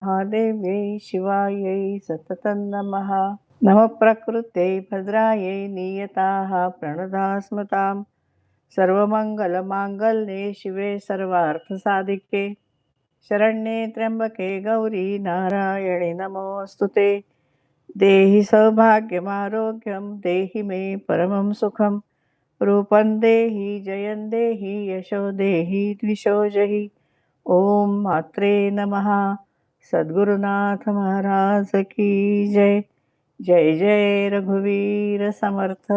महादेव्यै शिवायै सततं नमः। नमः प्रकृत्यै भद्रायै नियताः प्रणदास्मतां। सर्वमङ्गलमाङ्गल्ये शिवे सर्वार्थसाधिके शरण्ये त्र्यम्बके गौरी नारायणे नमोऽस्तु ते। देहि सौभाग्यमारोग्यं देहि मे परमं सुखं। रूपं देहि जयं देहि यशो देहि द्विषो जहि। ओम मात्रे नमः। सद्गुरुनाथ महाराज की जय। जय जय रघुवीर समर्थ।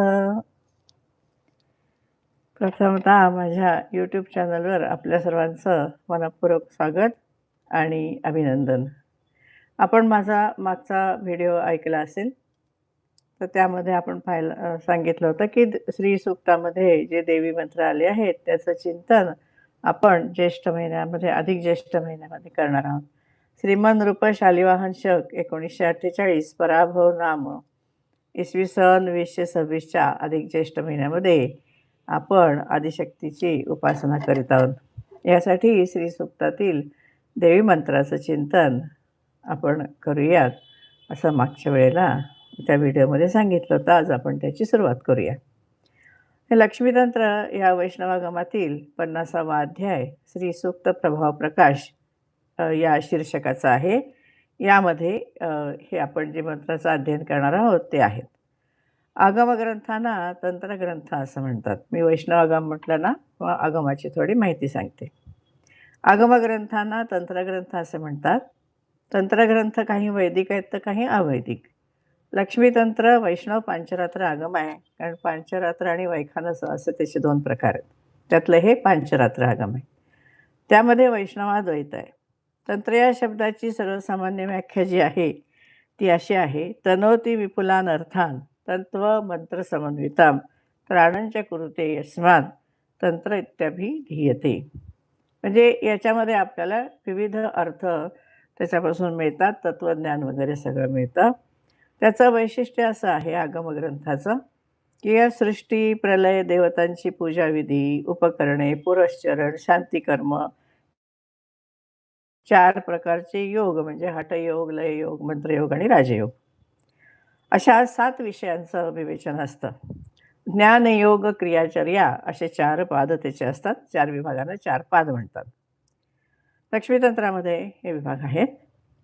प्रथमतः माझ्या यूट्यूब चॅनलवर आपल्या सर्वांचं मनपूर्वक स्वागत आणि अभिनंदन। आपण माझा मागचा व्हिडिओ ऐकला असेल तर त्यामध्ये आपण सांगितलं होतं की श्री सूक्तामध्ये जे देवी मंत्र आले आहेत त्याचं चिंतन आपण ज्येष्ठ महिन्यामध्ये अधिक ज्येष्ठ महिन्यामध्ये करणार आहोत। श्रीमन रूप शालिवाहन शक 1948 पराभव नाम इसवी सन 2026च्या अधिक ज्येष्ठ महिन्यामध्ये आपण आदिशक्तीची उपासना करीत आहोत। यासाठी श्री सूक्तातील देवी मंत्राचं चिंतन आपण करूयात असं मागच्या वेळेला त्या व्हिडिओमध्ये सांगितलं होतं। आज आपण त्याची सुरुवात करूया। हे लक्ष्मीतंत्र या वैष्णवागमातील 50वा अध्याय श्री सूक्त प्रभाव प्रकाश या शीर्षकाचा आहे। यामध्ये हे आपण जे मंत्राचं अध्ययन करणार आहोत ते आहेत। आगमग्रंथांना तंत्रग्रंथ असं म्हणतात। मी वैष्णवागम म्हटलं ना, मग आगमाची थोडी माहिती सांगते। आगमग्रंथांना तंत्रग्रंथ असं म्हणतात। तंत्रग्रंथ काही वैदिक आहेत तर काही अवैदिक। लक्ष्मीतंत्र वैष्णव पांचरात्र आगम आहे, कारण पांचरात्र आणि वैखानस असे त्याचे 2 प्रकार आहेत। त्यातलं हे पांचरात्र आगम आहे। त्यामध्ये वैष्णवाद्वैत आहे। तंत्र या शब्दाची सर्वसामान्य व्याख्या जी आहे ती अशी आहे, तनोती विपुलान अर्थान तंत्व मंत्र समन्विताम प्राणंच कुरुते यस्मात् तंत्र इत्याभिधीयते। म्हणजे याच्यामध्ये आपल्याला विविध अर्थ त्याच्यापासून मिळतात, तत्वज्ञान वगैरे सगळं मिळतं। त्याचं वैशिष्ट्य असं आहे आगमग्रंथाचं की या सृष्टी प्रलय देवतांची पूजाविधी उपकरणे पुरश्चरण शांतिकर्म 4 प्रकारचे योग म्हणजे हठयोग लययोग मंत्रयोग आणि राजयोग अशा 7 विषयांचं विवेचन असतं। ज्ञानयोग क्रियाचर्या असे 4 पाद त्याचे असतात। 4 विभागांना 4 पाद म्हणतात। लक्ष्मीतंत्रामध्ये हे विभाग आहेत।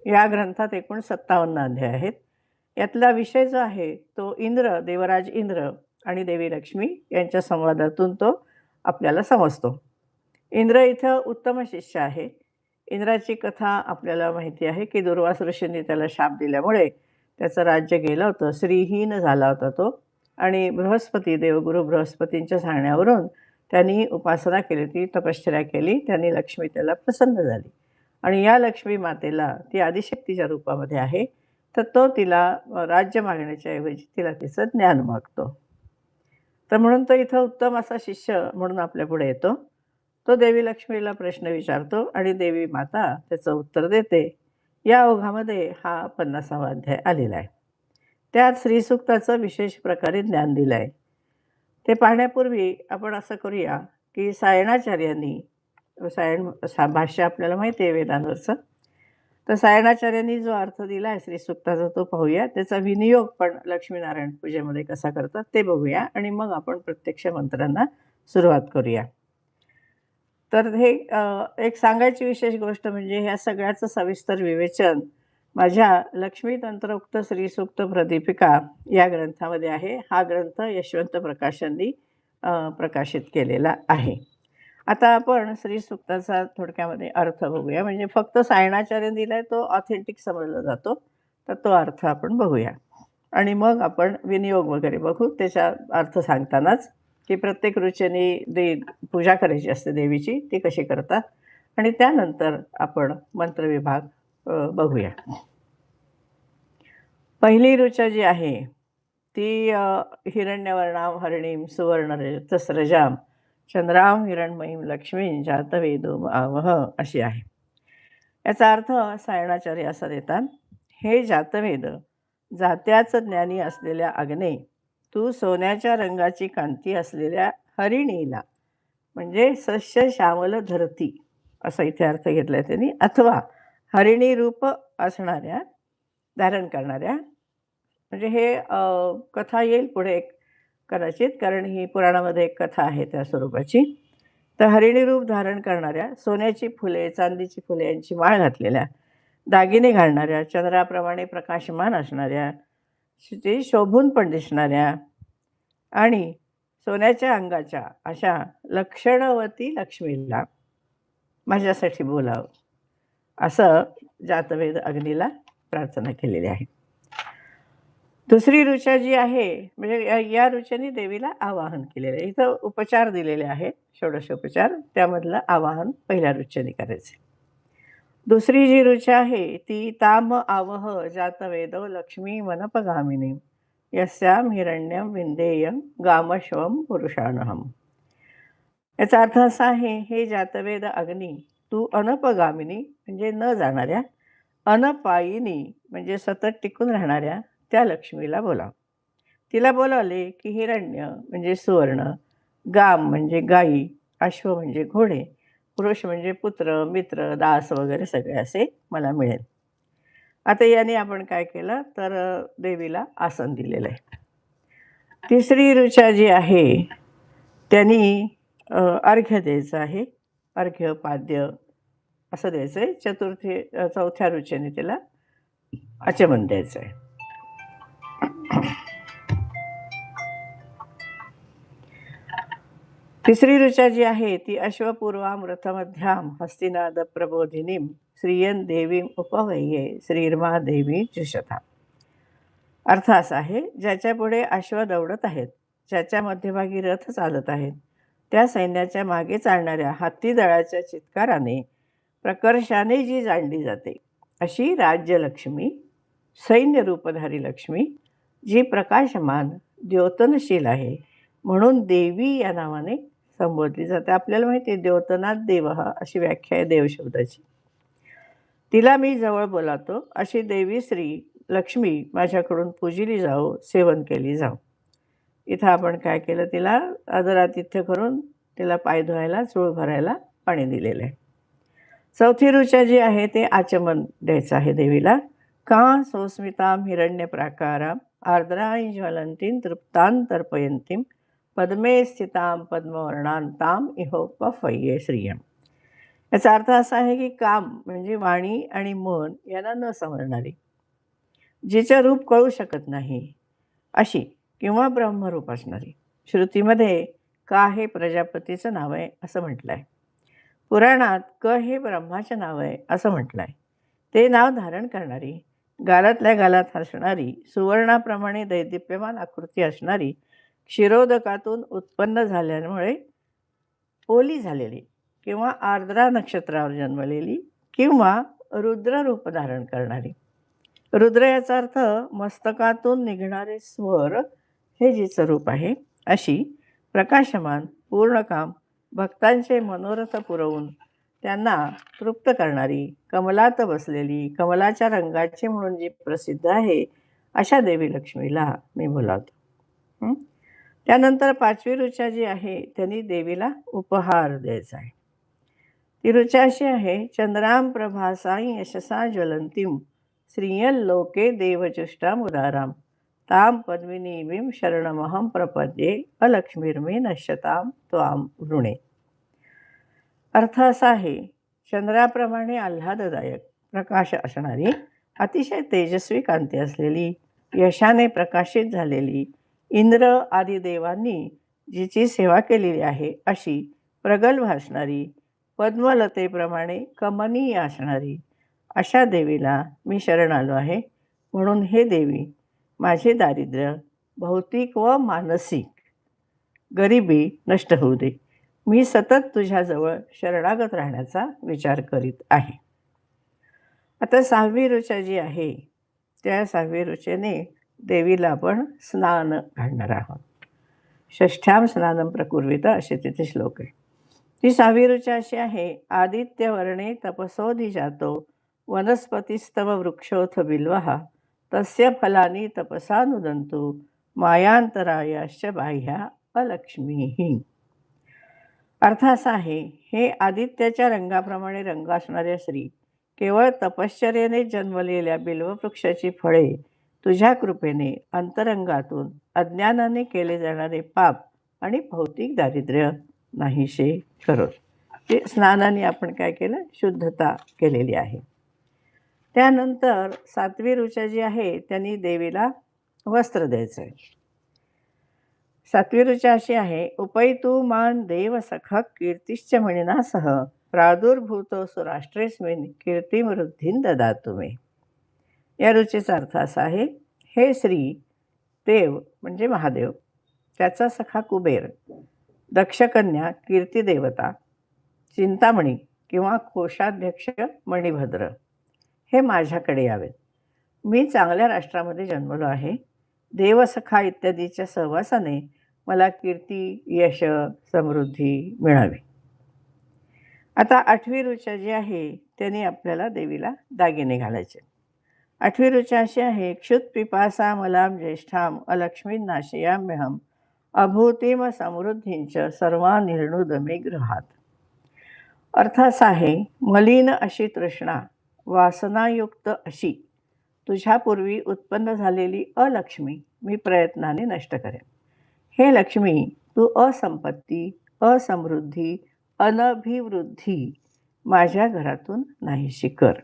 या ग्रंथात एकूण 57 अध्याय आहेत। यातला विषय जो आहे तो इंद्र देवराज इंद्र आणि देवी लक्ष्मी यांच्या संवादातून तो आपल्याला समजतो। इंद्र इथं उत्तम शिष्य आहे। इंद्राची कथा आपल्याला माहिती आहे की दुर्वास ऋषींनी त्याला शाप दिल्यामुळे त्याचं राज्य गेलं होतं, श्रीहीन झाला होता तो। आणि बृहस्पती देवगुरु बृहस्पतींच्या सांगण्यावरून त्यांनी उपासना केली, ती तपश्चर्या केली। त्यांनी लक्ष्मी त्याला प्रसन्न झाली आणि या लक्ष्मी मातेला ती आदिशक्तीच्या रूपामध्ये आहे, तर तो तिला राज्य मागण्याच्या ऐवजी तिला तिचं ज्ञान मागतो। तर म्हणून तो इथं उत्तम असा शिष्य म्हणून आपल्यापुढे येतो। तो देवी लक्ष्मीला प्रश्न विचारतो आणि देवी माता त्याचं उत्तर देते। या ओघामध्ये हा 50वा अध्याय आलेला आहे। त्यात श्रीसूक्ताचं विशेष प्रकारे ज्ञान दिलं आहे। ते पाहण्यापूर्वी आपण असं करूया की सायणाचार्यांनी भाष्य आपल्याला माहिती आहे वेदांवरचं, तर सायणाचार्यांनी जो अर्थ दिला आहे श्रीसूक्ताचा तो पाहूया। त्याचा विनियोग पण लक्ष्मीनारायण पूजेमध्ये कसा करतात ते बघूया आणि मग आपण प्रत्यक्ष मंत्रांना सुरुवात करूया। तर हे एक सांगायची विशेष गोष्ट म्हणजे ह्या सगळ्याचं सविस्तर विवेचन माझ्या लक्ष्मीतंत्रोक्त श्रीसूक्त प्रदीपिका या ग्रंथामध्ये आहे। हा ग्रंथ यशवंत प्रकाशननी प्रकाशित केलेला आहे। आता आपण श्रीसूक्ताचा थोडक्यामध्ये अर्थ बघूया। म्हणजे फक्त सायणाचार्यांनी दिलाय तो ऑथेंटिक समजला जातो, तर तो अर्थ आपण बघूया आणि मग आपण विनियोग वगैरे बघू। त्याचा अर्थ सांगतानाच की प्रत्येक ऋचेनी पूजा करायची असते देवीची, ती कशी करतात आणि त्यानंतर आपण मंत्रविभाग बघूया। पहिली ऋचा जी आहे ती हिरण्यवर्णाम हरिणीम सुवर्णरजतस्रजाम चंद्राम हिरण्मयीम लक्ष्मीं जातवेदो आवह अशी आहे। याचा अर्थ सायणाचार्य असा देतात, हे जातवेद, जात्याच ज्ञानी असलेल्या अग्ने, तू सोन्याच्या रंगाची कांती असलेल्या हरिणीला म्हणजे सस्य श्यामल धरती असा इथे अर्थ घेतलाय त्यांनी, अथवा हरिणी रूप असणाऱ्या, धारण करणाऱ्या, म्हणजे हे कथा येईल पुढे एक कदाचित, कारण ही पुराणामध्ये एक कथा आहे त्या स्वरूपाची. तर हरिणी रूप धारण करणाऱ्या, सोन्याची फुले, चांदीची फुले यांची माळ घातलेल्या, दागिने घालणाऱ्या, चंद्राप्रमाणे प्रकाशमान असणाऱ्या, ते शोभून पण दिसणाऱ्या आणि सोन्याच्या अंगाच्या अशा लक्षणवती लक्ष्मीला माझ्यासाठी बोलावं, असं जातवेद अग्नीला प्रार्थना केलेली आहे. दुसरी ऋचा जी आहे, म्हणजे या ऋचेने देवीला आवाहन केलेलं आहे. इथं उपचार दिलेले आहेत, षोडशोपचार. त्यामधलं आवाहन पहिल्या ऋचेने करायचे. दुसरी जी ऋचा आहे ती ताम आवह जातवेदो लक्ष्मी मनपगामिनी यस्याम हिरण्यम विंदेयम गामश्वम पुरुषानहम. याचा अर्थ असा आहे, हे जातवेद अग्नी, तू अनपगामिनी म्हणजे न जाणाऱ्या, अनपायिनी म्हणजे सतत टिकून राहणाऱ्या त्या लक्ष्मीला बोलाव. तिला बोलावले की हिरण्य म्हणजे सुवर्ण, गाम म्हणजे गायी, अश्व म्हणजे घोडे, पुरुष म्हणजे पुत्र, मित्र, दास वगैरे सगळे असे मला मिळेल. आता याने आपण काय केलं तर देवीला आसन दिलेलं आहे. तिसरी ऋचा जी आहे त्यांनी अर्घ्य द्यायचं आहे. अर्घ्य, पाद्य असं द्यायचं आहे. चौथ्या ऋचेने तिला आचमन द्यायचं आहे. तिसरी ऋचा जी आहे ती अश्वपूर्वाम रथमध्याम हस्तिनाद प्रबोधिनीम श्रियन देवीम उपवय्ये श्रीर्मा देवी जुषता. अर्थ असा आहे, ज्याच्या पुढे अश्व दौडत आहेत, ज्याच्या मध्यभागी रथ चालत आहेत, त्या सैन्याच्या मागे चालणाऱ्या हत्तीदळाच्या चित्काराने प्रकर्षाने जी जाणली जाते, अशी राज्यलक्ष्मी, सैन्य रूपधारी लक्ष्मी, जी प्रकाशमान द्योतनशील आहे, म्हणून देवी या नावाने संबोधली जाते. आपल्याला माहिती आहे, द्योतनात देवः अशी व्याख्या आहे देवशब्दाची. तिला मी जवळ बोलावतो, अशी देवी श्री लक्ष्मी माझ्याकडून पूजिली जाओ, सेवन केली जाओ. इथं आपण काय केलं, तिला आदरातिथ्य करून तिला पाय धुवायला, चूळ भरायला पाणी दिलेलं आहे. चौथी ऋचा जी आहे ते आचमन द्यायचं आहे देवीला. का सोस्मिताम हिरण्य प्राकाराम आर्द्राई ज्वलंतीं तृप्तां तर्पयंतीं पद्मे स्थितां पद्मवर्णांताम इहोपफय्ये श्रियम. याचा अर्थ असा आहे की काम म्हणजे वाणी आणि मन यांना न समजणारी, जिचं रूप कळू शकत नाही अशी, किंवा ब्रह्मरूप असणारी. श्रुतीमध्ये का हे प्रजापतीचं नाव आहे असं म्हटलं आहे. पुराणात क हे ब्रह्माचं नाव आहे असं म्हटलं आहे. ते नाव धारण करणारी, गालातल्या गालात असणारी, सुवर्णाप्रमाणे दैदिप्यमान आकृती असणारी, क्षीरोदकातून उत्पन्न झाल्यामुळे ओली झालेली, किंवा आर्द्रा नक्षत्रावर जन्मलेली, किंवा रुद्र रूप धारण करणारी. रुद्र याचा अर्थ मस्तकातून निघणारे स्वर, हे जिचं रूप आहे, अशी प्रकाशमान, पूर्णकाम, भक्तांचे मनोरथ पुरवून त्यांना तृप्त करणारी, कमलात बसलेली, कमलाच्या रंगाची म्हणून जी प्रसिद्ध आहे, अशा देवी लक्ष्मीला मी बोलावतो. त्यानंतर पाचवी ऋचा जी आहे त्यांनी देवीला उपहार द्यायचा आहे. ती ऋचा अशी आहे, चंद्राम प्रभासाई यशसा ज्वलंतीम श्रियल्लोके देवचुष्टाम उदाराम ताम पद्मिनीवीं शरणमहं प्रपद्ये अलक्ष्मीर्मे नश्यताम त्वाम वृणे. अर्थ असा आहे, चंद्राप्रमाणे आल्हाददायक प्रकाश असणारी, अतिशय तेजस्वी कांती असलेली, यशाने प्रकाशित झालेली, इंद्र आदी देवांनी जिची सेवा केलेली आहे अशी प्रगल्भ असणारी, पद्मलतेप्रमाणे कमनीय असणारी, अशा देवीला मी शरण आलो आहे. म्हणून हे देवी, माझे दारिद्र्य भौतिक व मानसिक गरिबी नष्ट होऊ दे. मी सतत तुझ्याजवळ शरणागत राहण्याचा विचार करीत आहे. आता सहावी ऋचा जी आहे त्या सहावी ऋचेने देवीला आपण स्नान घालणार आहोत. षष्ठ्याम स्नानं प्रकुर्वित असे तिथे श्लोक आहे. ती सहावी ऋचा अशी आहे, आदित्यवर्णे तपसोधि जातो वनस्पतिस्तव वृक्षोथ बिल्वः तस्य फलानि तपसा नुदन्तु मायांतरायाश्च बाह्या अलक्ष्मीः. अर्थ असा आहे, हे आदित्याच्या रंगाप्रमाणे रंग असणाऱ्या श्री, केवळ तपश्चर्येने जन्मलेल्या बिल्ववृक्षाची फळे तुझ्या कृपेने अंतरंगातून अज्ञानाने केले जाणारे पाप आणि भौतिक दारिद्र्य नाहीसे करोत. ते स्नानाने आपण काय केलं? शुद्धता केलेली आहे. त्यानंतर 7वी ऋचा जी आहे त्यांनी देवीला वस्त्र द्यायचं आहे. 7वी ऋचा अशी आहे, उपैतु मान देव सख कीर्तिश्च म्हणिना सह प्रादुर्भूतोसु राष्ट्रेस्मिन् कीर्तिमवृद्धीं ददातु मे. या ऋचेचा अर्थ असा आहे, हे श्री देव म्हणजे महादेव, त्याचा सखा कुबेर, दक्षकन्या कीर्तिदेवता, चिंतामणी किंवा कोषाध्यक्ष मणिभद्र हे माझ्याकडे यावेत. मी चांगल्या राष्ट्रामध्ये जन्मलो आहे. देवसखा इत्यादीच्या सहवासाने मला कीर्ती, यश, समृद्धी मिळावी. आता 8वी ऋचा जी आहे त्यांनी आपल्याला देवीला दागिने घालायचे. 8वी ऋचा अशी आहे, क्षुत्पिपासा मलां ज्येष्ठां अलक्ष्मीं नाशयाम्यहं अभूतिम समृद्धींच सर्वान् निर्णुद मे गृहात. अर्थ असा आहे, मलिन अशी तृष्णा, वासनायुक्त अशी तुझ्यापूर्वी उत्पन्न झालेली अलक्ष्मी मी प्रयत्नाने नष्ट करेन. हे लक्ष्मी, तू असंपत्ती, असमृद्धी, अनभिवृद्धी माझ्या घरातून नाहीशी कर.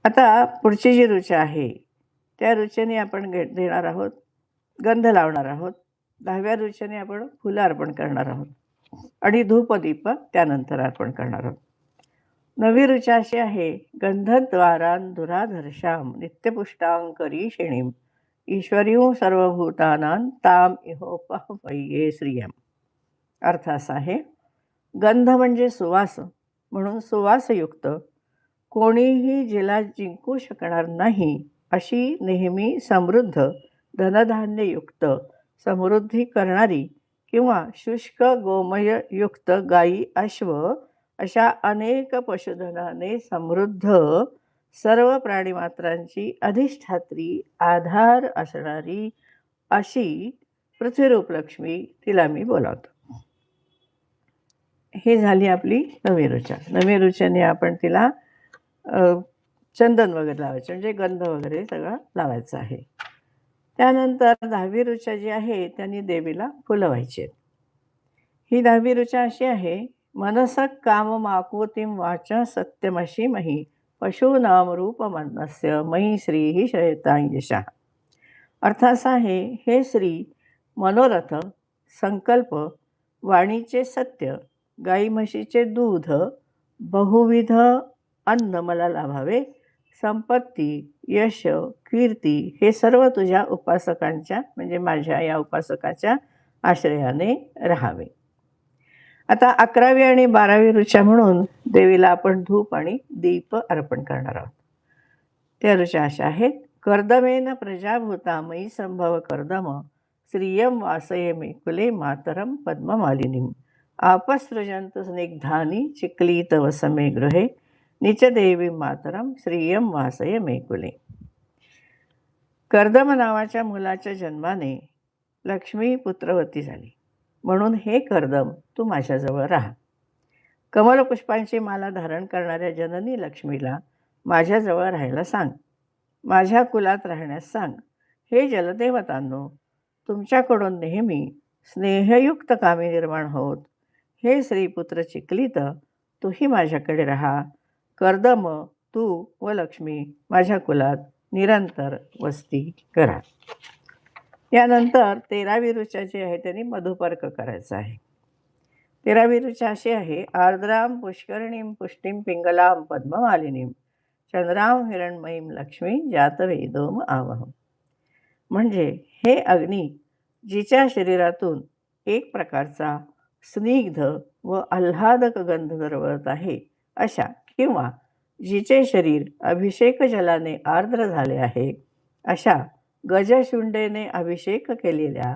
आता पुढची जी ऋचा आहे त्या ऋचेने आपण देणार आहोत, गंध लावणार आहोत. 10व्या ऋचेने आपण फुलं अर्पण करणार आहोत आणि धूपदीप त्यानंतर अर्पण करणार आहोत. 9वी ऋचा अशी आहे, गंधद्वारान् दुराधर्षां नित्यपुष्टां करीषिणीं ईश्वरीं सर्वभूतानां ताम इहोपहवये श्रियं. अर्थ असा आहे, गंध म्हणजे सुवास, म्हणून सुवासयुक्त, कोणीही जिला जिंकू शकणार नाही अशी नेहमी समृद्ध धनधान्ययुक्त समृद्धी करणारी किंवा शुष्क गोमययुक्त गायी, अश्व अशा अनेक पशुधनाने समृद्ध सर्व प्राणीमात्रांची अधिष्ठात्री, आधार असणारी अशी पृथ्वीरूप लक्ष्मी तिला मी बोलावतो. ही झाली आपली 9वी ऋचा. 9वी ऋचेने आपण तिला चंदन वगैरे लावायचं, म्हणजे गंध वगैरे सगळं लावायचं आहे. त्यानंतर 10वी ऋचा जी आहे त्यांनी देवीला फुलं व्हायची. ही 10वी ऋचा अशी आहे, मनसक काममाकुतिं वाच सत्यमशी मही पशूनाम रूपमन्नस्य मयी श्रीही शयतां. अर्थ असा आहे, हे श्री, मनोरथ, संकल्प, वाणीचे सत्य, गाई म्हशीचे दूध, बहुविध अन्न मला लाभावे, संपत्ती, यश, कीर्ती हे सर्व तुझ्या उपासकांच्या म्हणजे माझ्या या उपासकाच्या आश्रयाने राहावे. आता 11वी आणि 12वी ऋचा म्हणून देवीला आपण धूप आणि दीप अर्पण करणार आहोत. त्या ऋचा अशा आहेत, कर्दमेन प्रजाभूता मयी संभव कर्दम श्रियं वासये मे कुले मातरं पद्ममालिनीं आपसृजंत स्निग्धानि चिक्लीत वसमे गृहे निचदेवी मातरं श्रियं वासये मे कुले. कर्दम नावाच्या मुलाच्या जन्माने लक्ष्मी पुत्रवती झाली, म्हणून हे कर्दम तू माझ्याजवळ राहा. कमलपुष्पांची माला धारण करणाऱ्या जननी लक्ष्मीला माझ्याजवळ राहायला सांग, माझ्या कुलात राहण्यास सांग. हे जलदेवतांनो, तुमच्याकडून नेहमी स्नेहयुक्त कामे निर्माण होत. हे श्रीपुत्र चिक्लित, तूही माझ्याकडे राहा. कर्दम, तू व लक्ष्मी माझ्या कुलात निरंतर वस्ती करा. यानंतर 13वी ऋचा जी आहे त्यांनी मधुपर्क करायचं आहे. 13वी ऋचा अशी आहे, आर्द्रां पुष्करणीं पुष्टिं पिंगलां पद्ममालिनीं चंद्रां हिरण्मयीं लक्ष्मी जातवेदोम आवह. म्हणजे हे अग्नी, जिच्या शरीरातून एक प्रकारचा स्निग्ध व आल्हादक गंध दरवळत आहे अशा, किंवा जिचे शरीर अभिषेक जलाने आर्द्र झाले आहे अशा गजशुंडेने अभिषेक केलेल्या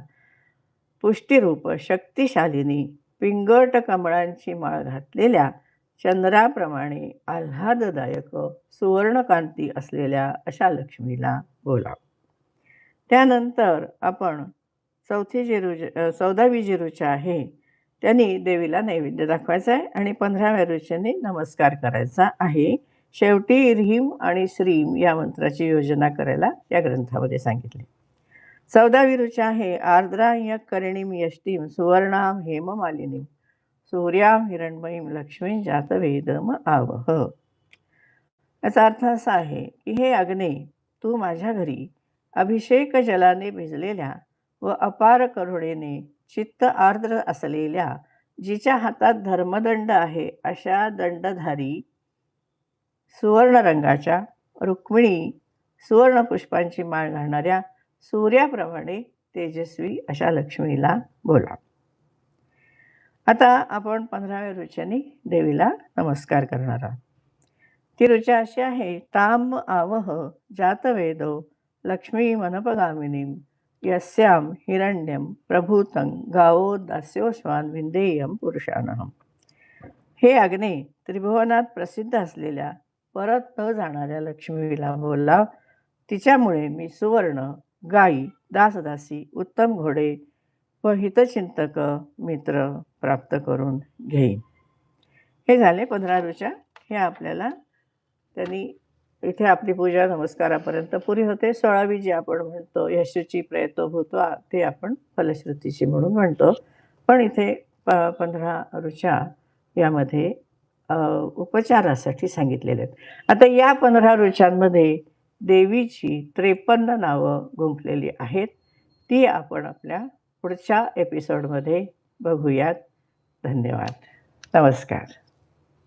पुष्टिरूप शक्तिशालिनी पिंगट कमळांची माळ घातलेल्या चंद्राप्रमाणे आल्हाददायक सुवर्णकांती असलेल्या अशा लक्ष्मीला बोलाव. त्यानंतर आपण 14वी जी ऋचा आहे त्यांनी देवीला नैवेद्य दाखवायचा आहे आणि 15व्या ऋचेने नमस्कार करायचा आहे. शेवटी ह्रीम आणि श्रीम या मंत्राची योजना करायला या ग्रंथामध्ये सांगितले. 14वी ऋचा आहे आर्द्रां करणीम यष्टीम सुवर्णाम हेममालिनीम सूर्याम हिरण्मयीम लक्ष्मीं जातवेदम आवह. याचा अर्थ असा आहे की हे अग्ने, तू माझ्या घरी अभिषेक जलाने भिजलेल्या व अपार करुणेने चित्त आर्द्र असलेल्या, जिच्या हातात धर्मदंड आहे अशा दंडधारी सुवर्ण रंगाच्या रुक्मिणी सुवर्ण पुष्पांची माळ घालणाऱ्या सूर्याप्रमाणे तेजस्वी अशा लक्ष्मीला बोला. आता आपण 15व्या ऋचाने देवीला नमस्कार करणार आहोत. ती ऋचा अशी आहे ताम आवह जातवेदो लक्ष्मी मनपगामिनीं यस्याम हिरण्यम प्रभूतं गावो दास्योश्वान विंदेयम पुरुषानहम. हे अग्ने, त्रिभुवनात प्रसिद्ध असलेल्या परत न जाणाऱ्या लक्ष्मीला बोलला. तिच्यामुळे मी सुवर्ण, गायी, दासदासी, उत्तम घोडे व हितचिंतक मित्र प्राप्त करून घेईन. हे झाले 15 ऋचा. हे आपल्याला त्यांनी इथे आपली पूजा नमस्कारापर्यंत पुरी होते. 16वी जी आपण म्हणतो यशची प्रयत्न भूत्वा, ते आपण फलश्रुतीची म्हणून म्हणतो. पण इथे 15 ऋचा यामध्ये उपचारासाठी सांगितलेले आहेत. आता या 15 ऋचांमध्ये देवीची 53 नावं गुंफलेली आहेत. ती आपण आपल्या पुढच्या एपिसोडमध्ये बघूयात. धन्यवाद. नमस्कार.